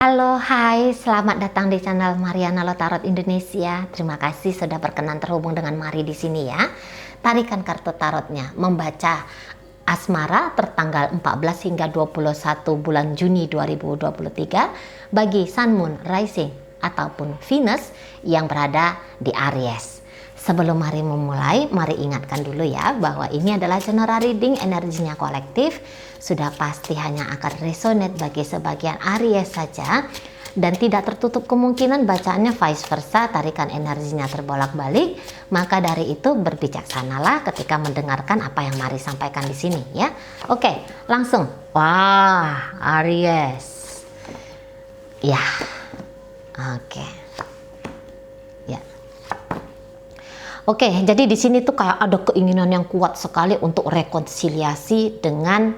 Halo, hai, selamat datang di channel Mariana Tarot Indonesia. Terima kasih sudah berkenan terhubung dengan Mari di sini ya. Tarikan kartu tarotnya, membaca asmara tertanggal 14 hingga 21 bulan Juni 2023 bagi Sun, Moon, Rising ataupun Venus yang berada di Aries. Sebelum Mari memulai, mari ingatkan dulu ya bahwa ini adalah general reading, energinya kolektif. Sudah pasti hanya akan resonate bagi sebagian Aries saja dan tidak tertutup kemungkinan bacaannya vice versa, tarikan energinya terbolak-balik. Maka dari itu berbijaksanalah ketika mendengarkan apa yang Mari sampaikan di sini ya. Oke, langsung. Wah, Aries. Ya. Oke. Oke, jadi di sini tuh kayak ada keinginan yang kuat sekali untuk rekonsiliasi dengan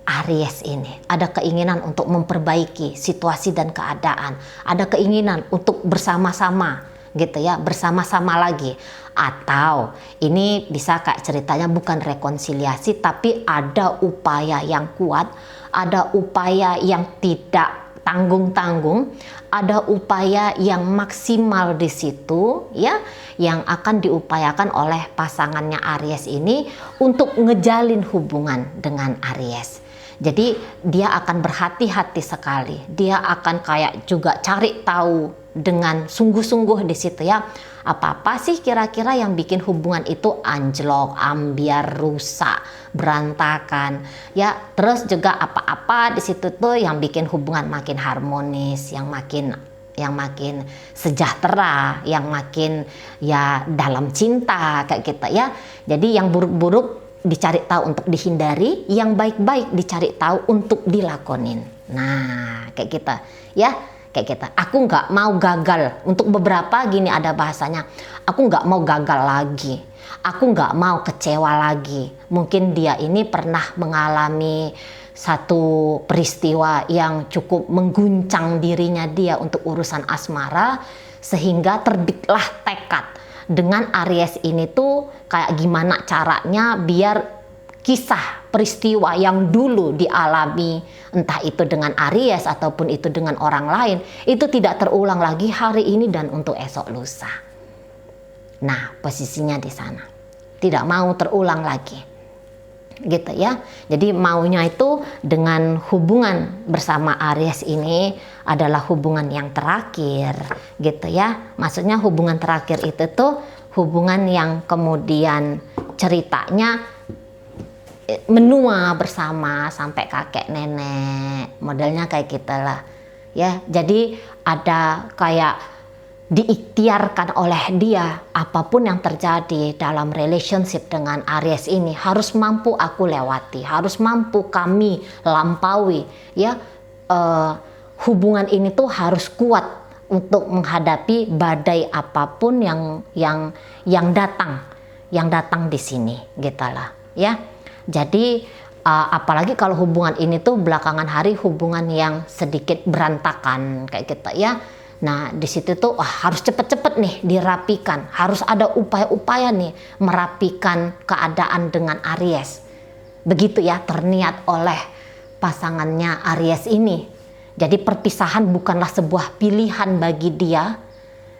Aries ini. Ada keinginan untuk memperbaiki situasi dan keadaan. Ada keinginan untuk bersama-sama gitu ya, bersama-sama lagi. Atau ini bisa kayak ceritanya bukan rekonsiliasi tapi ada upaya yang kuat, ada upaya yang tidak tanggung-tanggung, ada upaya yang maksimal di situ ya, yang akan diupayakan oleh pasangannya Aries ini untuk ngejalin hubungan dengan Aries. Jadi dia akan berhati-hati sekali, dia akan kayak juga cari tahu dengan sungguh-sungguh di situ ya. Apa-apa sih kira-kira yang bikin hubungan itu anjlok, ambiar, rusak, berantakan ya. Terus juga apa-apa di situ tuh yang bikin hubungan makin harmonis, yang makin sejahtera, yang makin ya dalam cinta kayak gitu ya. Jadi yang buruk-buruk dicari tahu untuk dihindari, yang baik-baik dicari tahu untuk dilakonin. Nah, kayak gitu ya. Kayak kita, aku nggak mau gagal. Untuk beberapa gini ada bahasanya, aku nggak mau gagal lagi, aku nggak mau kecewa lagi. Mungkin dia ini pernah mengalami satu peristiwa yang cukup mengguncang dirinya dia untuk urusan asmara, sehingga terbitlah tekad dengan Aries ini tuh kayak gimana caranya biar kisah peristiwa yang dulu dialami, entah itu dengan Aries ataupun itu dengan orang lain, itu tidak terulang lagi hari ini dan untuk esok lusa. Nah, posisinya di sana. Tidak mau terulang lagi. Gitu ya. Jadi maunya itu dengan hubungan bersama Aries ini adalah hubungan yang terakhir, gitu ya. Maksudnya hubungan terakhir itu tuh hubungan yang kemudian ceritanya menua bersama sampai kakek nenek, modelnya kayak gitu lah ya. Jadi ada kayak diikhtiarkan oleh dia, apapun yang terjadi dalam relationship dengan Aries ini harus mampu aku lewati, harus mampu kami lampaui ya. Hubungan ini tuh harus kuat untuk menghadapi badai apapun yang datang di sini gitu lah ya. Jadi apalagi kalau hubungan ini tuh belakangan hari hubungan yang sedikit berantakan kayak gitu ya. Nah di situ tuh harus cepet-cepet nih dirapikan, harus ada upaya-upaya nih merapikan keadaan dengan Aries. Begitu ya terniat oleh pasangannya Aries ini. Jadi perpisahan bukanlah sebuah pilihan bagi dia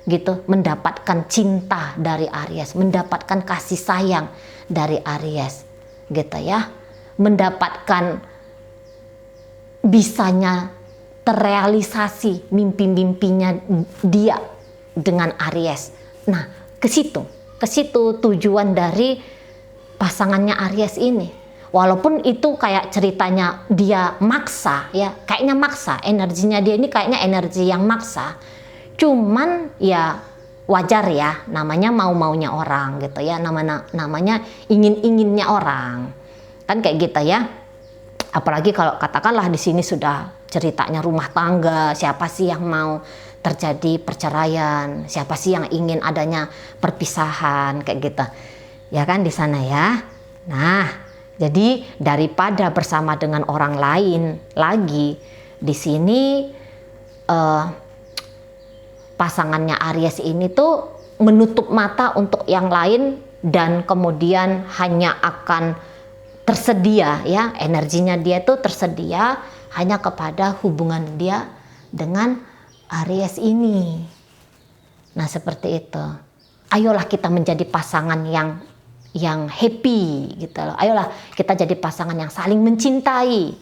gitu, mendapatkan cinta dari Aries, mendapatkan kasih sayang dari Aries gitu ya, mendapatkan bisanya terrealisasi mimpi-mimpinya dia dengan Aries. Nah, ke situ tujuan dari pasangannya Aries ini. Walaupun itu kayak ceritanya dia maksa ya, kayaknya maksa, energinya dia ini kayaknya energi yang maksa. Cuman ya wajar ya, namanya mau-maunya orang gitu ya, namanya ingin-inginnya orang kan kayak gitu ya. Apalagi kalau katakanlah di sini sudah ceritanya rumah tangga, siapa sih yang mau terjadi perceraian, siapa sih yang ingin adanya perpisahan kayak gitu ya kan di sana ya. Nah jadi daripada bersama dengan orang lain lagi di sini, pasangannya Aries ini tuh menutup mata untuk yang lain dan kemudian hanya akan tersedia ya, energinya dia tuh tersedia hanya kepada hubungan dia dengan Aries ini. Nah, seperti itu. Ayolah kita menjadi pasangan yang happy gitu loh. Ayolah kita jadi pasangan yang saling mencintai.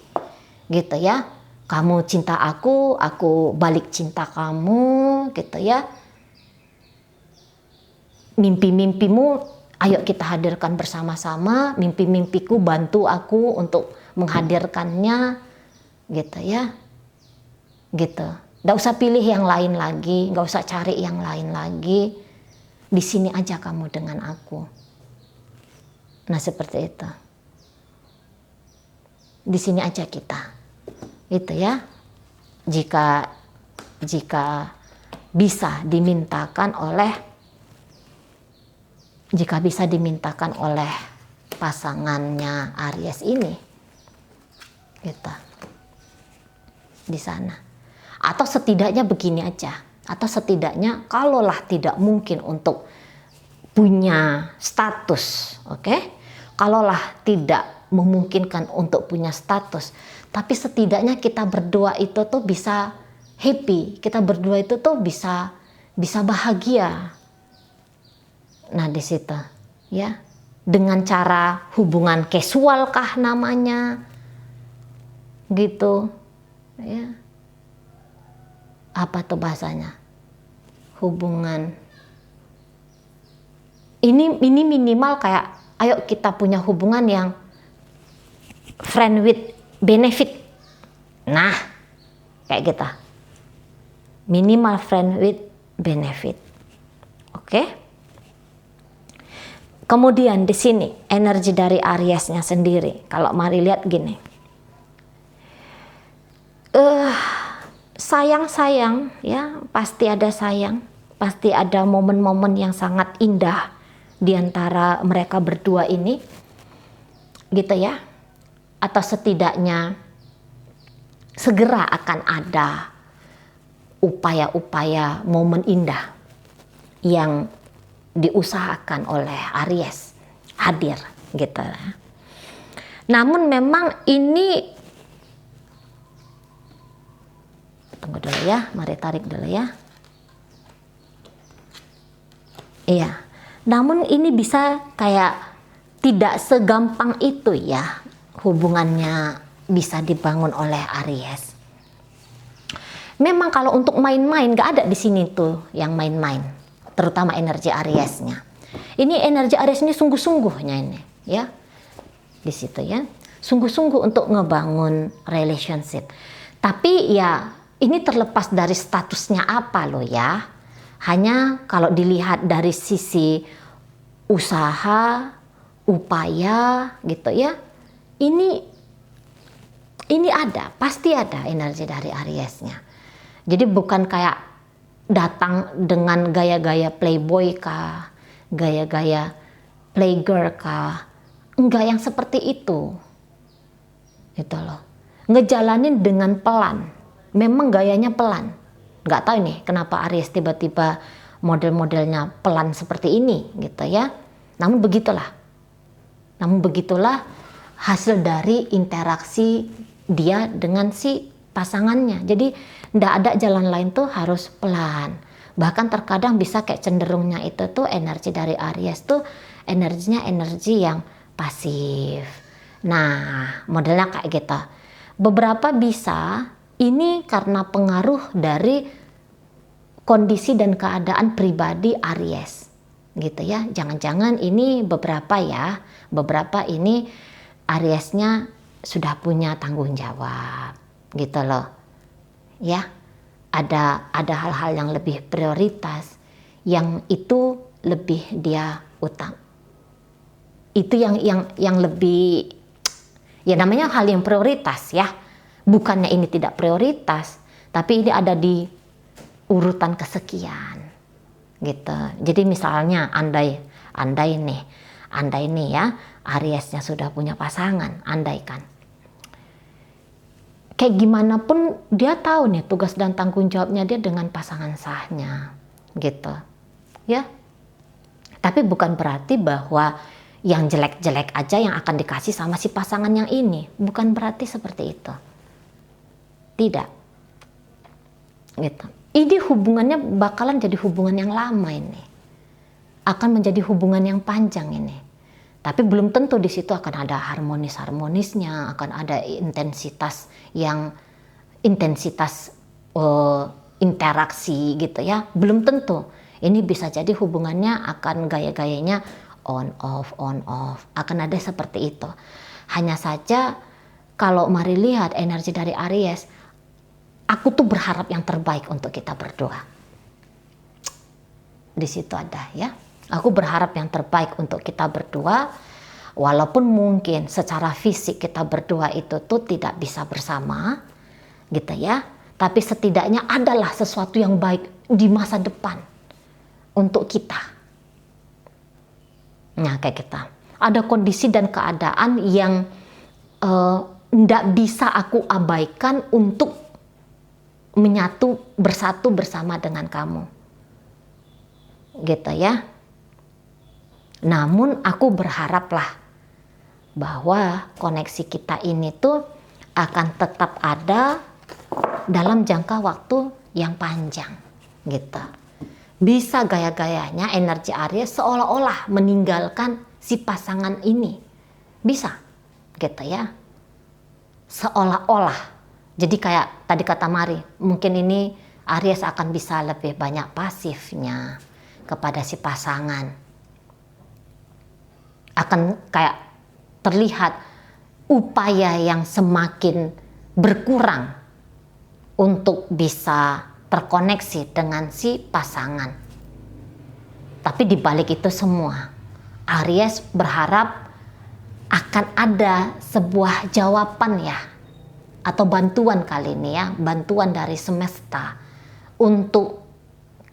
Gitu ya. Kamu cinta aku balik cinta kamu gitu ya. Mimpi-mimpimu ayo kita hadirkan bersama-sama, mimpi-mimpiku bantu aku untuk menghadirkannya gitu ya. Gitu. Nggak usah pilih yang lain lagi, nggak usah cari yang lain lagi. Di sini aja kamu dengan aku. Nah, seperti itu. Di sini aja kita. Itu ya. Jika bisa dimintakan oleh pasangannya Aries ini. Gitu. Di sana. Atau setidaknya begini aja. Atau setidaknya kalaulah tidak mungkin untuk punya status, oke? Kalaulah tidak memungkinkan untuk punya status, tapi setidaknya kita berdua itu tuh bisa happy, kita berdua itu tuh bisa bahagia. Nah, di situ ya, dengan cara hubungan casual kah namanya, gitu, ya. Apa tuh bahasanya? Hubungan ini minimal kayak ayo kita punya hubungan yang friend with benefit. Nah, kayak gitu. Minimal friend with benefit. Oke? Kemudian di sini energi dari Ariesnya sendiri. Kalau mari lihat gini. Sayang ya, pasti ada sayang, pasti ada momen-momen yang sangat indah di antara mereka berdua ini, gitu ya. Atau setidaknya segera akan ada upaya-upaya momen indah yang diusahakan oleh Aries hadir, gitu. Namun memang ini, tunggu dulu ya, mari tarik dulu ya. Iya, namun ini bisa kayak tidak segampang itu ya hubungannya bisa dibangun oleh Aries. Memang kalau untuk main-main gak ada di sini tuh yang main-main, terutama energi Ariesnya. Ini energi Aries ini sungguh-sungguhnya ini ya, di situ ya, sungguh-sungguh untuk ngebangun relationship. Tapi ya ini terlepas dari statusnya apa loh ya. Hanya kalau dilihat dari sisi usaha, upaya gitu ya. Ini ada, pasti ada energi dari Ariesnya. Jadi bukan kayak datang dengan gaya-gaya playboy kah, gaya-gaya playgirl kah. Enggak yang seperti itu. Gitu loh. Ngejalanin dengan pelan. Memang gayanya pelan. Nggak tahu nih kenapa Aries tiba-tiba model-modelnya pelan seperti ini gitu ya. Namun begitulah hasil dari interaksi dia dengan si pasangannya. Jadi nggak ada jalan lain tuh, harus pelan. Bahkan terkadang bisa kayak cenderungnya itu tuh energi dari Aries tuh energinya energi yang pasif. Nah, modelnya kayak gitu. Beberapa bisa ini karena pengaruh dari kondisi dan keadaan pribadi Aries, gitu ya. Jangan-jangan ini beberapa ini Ariesnya sudah punya tanggung jawab, gitu loh. Ya, ada hal-hal yang lebih prioritas, yang itu lebih dia utang. Itu yang lebih, ya namanya hal yang prioritas ya. Bukannya ini tidak prioritas, tapi ini ada di urutan kesekian, gitu. Jadi misalnya andai nih ya, Ariesnya sudah punya pasangan, andaikan. Kayak gimana pun dia tahu nih tugas dan tanggung jawabnya dia dengan pasangan sahnya, gitu. Ya. Tapi bukan berarti bahwa yang jelek-jelek aja yang akan dikasih sama si pasangan yang ini. Bukan berarti seperti itu. Tidak. Gitu. Ini hubungannya bakalan jadi hubungan yang lama ini. Akan menjadi hubungan yang panjang ini. Tapi belum tentu di situ akan ada harmonisnya, akan ada intensitas interaksi gitu ya. Belum tentu. Ini bisa jadi hubungannya akan gaya-gayanya on off. Akan ada seperti itu. Hanya saja kalau mari lihat energi dari Aries, aku tuh berharap yang terbaik untuk kita berdua. Di situ ada ya. Aku berharap yang terbaik untuk kita berdua. Walaupun mungkin secara fisik kita berdua itu tuh tidak bisa bersama, gitu ya. Tapi setidaknya adalah sesuatu yang baik di masa depan untuk kita. Nah, kayak kita. Ada kondisi dan keadaan yang tidak bisa aku abaikan untuk bersatu bersama dengan kamu. Gitu ya. Namun aku berharaplah bahwa koneksi kita ini tuh akan tetap ada dalam jangka waktu yang panjang gitu. Bisa gaya-gayanya energi Aries seolah-olah meninggalkan si pasangan ini. Bisa gitu ya. Seolah-olah. Jadi kayak tadi kata Mari, mungkin ini Aries akan bisa lebih banyak pasifnya kepada si pasangan. Akan kayak terlihat upaya yang semakin berkurang untuk bisa terkoneksi dengan si pasangan. Tapi di balik itu semua, Aries berharap akan ada sebuah jawaban ya, atau bantuan kali ini ya, bantuan dari semesta untuk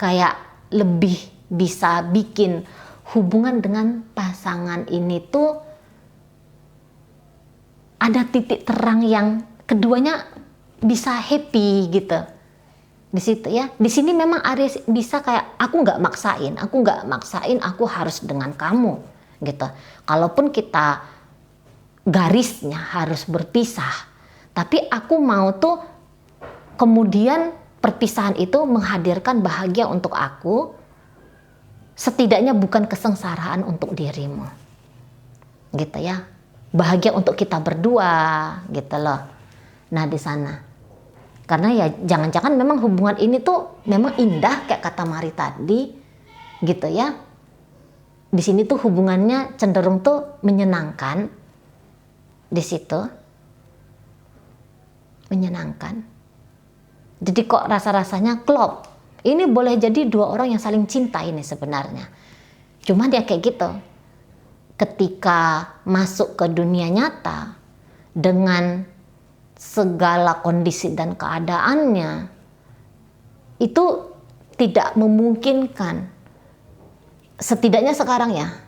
kayak lebih bisa bikin hubungan dengan pasangan ini tuh ada titik terang yang keduanya bisa happy gitu. Di situ ya. Di sini memang Aries bisa kayak aku nggak maksain, aku harus dengan kamu gitu. Kalaupun kita garisnya harus berpisah, tapi aku mau tuh kemudian perpisahan itu menghadirkan bahagia untuk aku. Setidaknya bukan kesengsaraan untuk dirimu, gitu ya. Bahagia untuk kita berdua, gitu loh. Nah di sana, karena ya jangan-jangan memang hubungan ini tuh memang indah kayak kata Mari tadi, gitu ya. Di sini tuh hubungannya cenderung tuh menyenangkan, di situ, menyenangkan. Jadi kok rasa-rasanya klop. Ini boleh jadi dua orang yang saling cinta ini sebenarnya. Cuma dia kayak gitu. Ketika masuk ke dunia nyata dengan segala kondisi dan keadaannya, itu tidak memungkinkan. Setidaknya sekarang ya,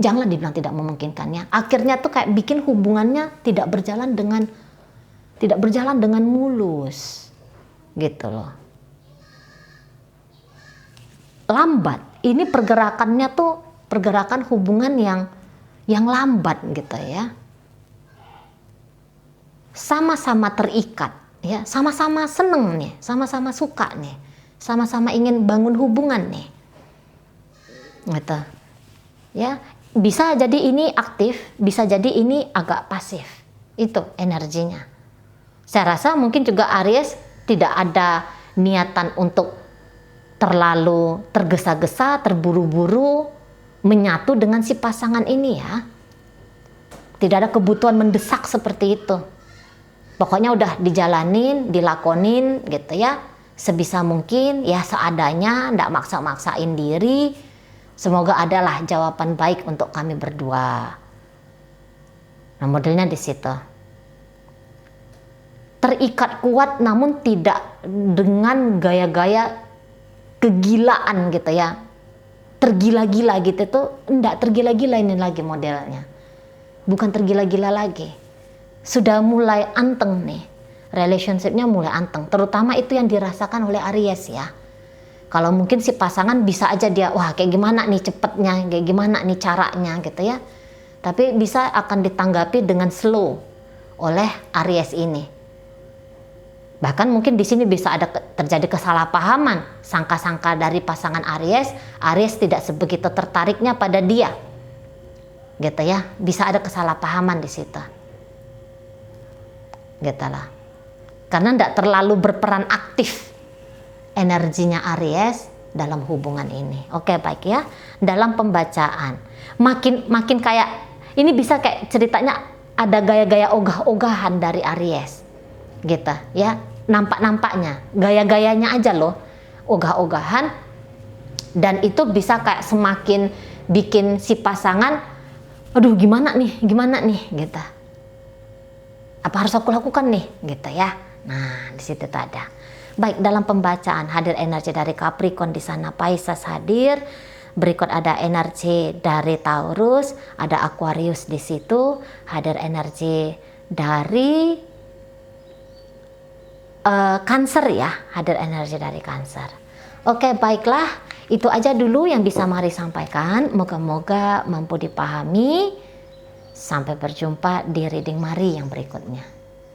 janganlah dibilang tidak memungkinkannya. Akhirnya tuh kayak bikin hubungannya tidak berjalan dengan mulus, gitu loh. Lambat. Ini pergerakan hubungan yang lambat gitu ya. Sama-sama terikat ya, sama-sama seneng nih, sama-sama suka nih, sama-sama ingin bangun hubungan nih. Gitu. Ya, bisa jadi ini aktif, bisa jadi ini agak pasif. Itu energinya. Saya rasa mungkin juga Aries tidak ada niatan untuk terlalu tergesa-gesa, terburu-buru menyatu dengan si pasangan ini ya. Tidak ada kebutuhan mendesak seperti itu. Pokoknya udah dijalanin, dilakonin gitu ya. Sebisa mungkin ya seadanya, ndak maksa-maksain diri. Semoga adalah jawaban baik untuk kami berdua. Nah modelnya di situ. Terikat kuat namun tidak dengan gaya-gaya kegilaan gitu ya, tergila-gila gitu tuh, enggak tergila-gila ini lagi modelnya, bukan tergila-gila lagi, sudah mulai anteng nih, relationshipnya mulai anteng, terutama itu yang dirasakan oleh Aries ya. Kalau mungkin si pasangan bisa aja dia, wah kayak gimana nih cepetnya, kayak gimana nih caranya gitu ya, tapi bisa akan ditanggapi dengan slow oleh Aries ini. Bahkan mungkin di sini bisa ada terjadi kesalahpahaman, sangka-sangka dari pasangan Aries tidak sebegitu tertariknya pada dia, gitu ya. Bisa ada kesalahpahaman di situ, gitu lah. Karena tidak terlalu berperan aktif energinya Aries dalam hubungan ini. Oke, baik ya. Dalam pembacaan, makin kayak ini bisa kayak ceritanya ada gaya-gaya ogah-ogahan dari Aries, gitu ya. Nampak-nampaknya, gaya-gayanya aja loh, ogah-ogahan, dan itu bisa kayak semakin bikin si pasangan, aduh gimana nih, gitu. Apa harus aku lakukan nih, gitu ya. Nah, di situ tuh ada. Baik, dalam pembacaan hadir energi dari Capricorn di sana, Pisces hadir. Berikut ada energi dari Taurus, ada Aquarius di situ, hadir energi dari Cancer ya, hadir energi dari Cancer. Oke, baiklah, itu aja dulu yang bisa Mari sampaikan. Moga-moga mampu dipahami. Sampai berjumpa di reading Mari yang berikutnya.